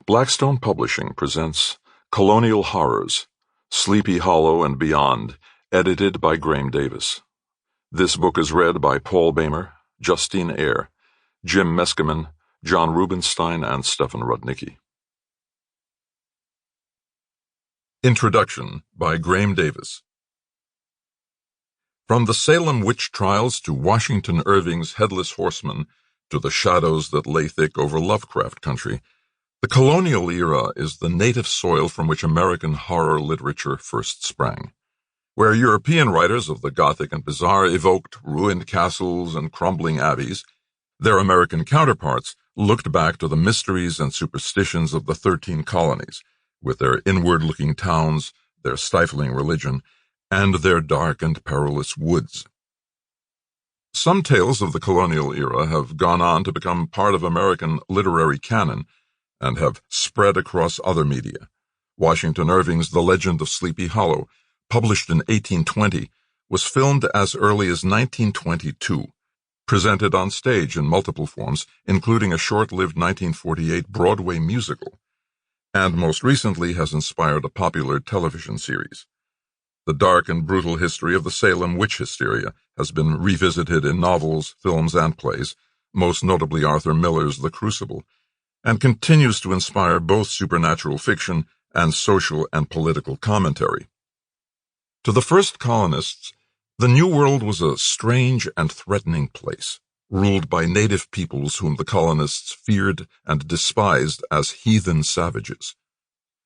Blackstone Publishing presents Colonial Horrors, Sleepy Hollow and Beyond, edited by Graeme Davis. This book is read by Paul Boehmer, Justine Eyre, Jim Meskimen, John Rubinstein, and Stefan Rudnicki. Introduction by Graeme Davis. From the Salem witch trials to Washington Irving's Headless Horseman to the shadows that lay thick over Lovecraft country, the colonial era is the native soil from which American horror literature first sprang. Where European writers of the Gothic and bizarre evoked ruined castles and crumbling abbeys, their American counterparts looked back to the mysteries and superstitions of the 13 colonies, with their inward-looking towns, their stifling religion, and their dark and perilous woods. Some tales of the colonial era have gone on to become part of American literary canon and have spread across other media. Washington Irving's The Legend of Sleepy Hollow, published in 1820, was filmed as early as 1922, presented on stage in multiple forms, including a short-lived 1948 Broadway musical, and most recently has inspired a popular television series. The dark and brutal history of the Salem witch hysteria has been revisited in novels, films, and plays, most notably Arthur Miller's The Crucible, and continues to inspire both supernatural fiction and social and political commentary. To the first colonists, the New World was a strange and threatening place, ruled by native peoples whom the colonists feared and despised as heathen savages.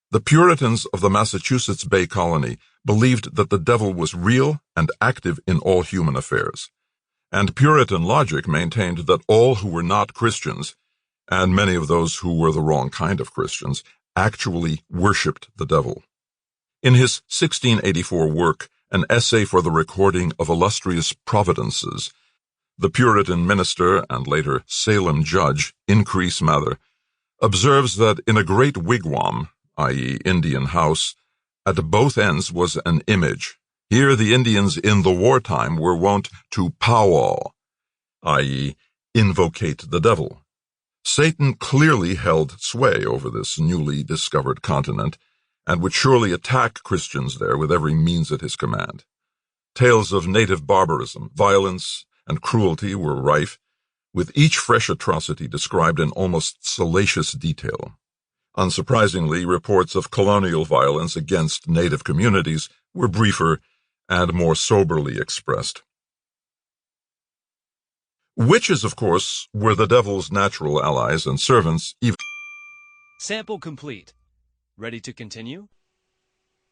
The Puritans of the Massachusetts Bay Colony believed that the devil was real and active in all human affairs, and Puritan logic maintained that all who were not Christians, and many of those who were the wrong kind of Christians, actually worshipped the devil. In his 1684 work, An Essay for the Recording of Illustrious Providences, the Puritan minister and later Salem judge, Increase Mather, observes that in a great wigwam, i.e. Indian house, at both ends was an image. Here the Indians in the wartime were wont to powwow, i.e. invocate the devil. Satan clearly held sway over this newly discovered continent, and would surely attack Christians there with every means at his command. Tales of native barbarism, violence, and cruelty were rife, with each fresh atrocity described in almost salacious detail. Unsurprisingly, reports of colonial violence against native communities were briefer and more soberly expressed. Witches, of course, were the devil's natural allies and servants. Sample complete. Ready to continue?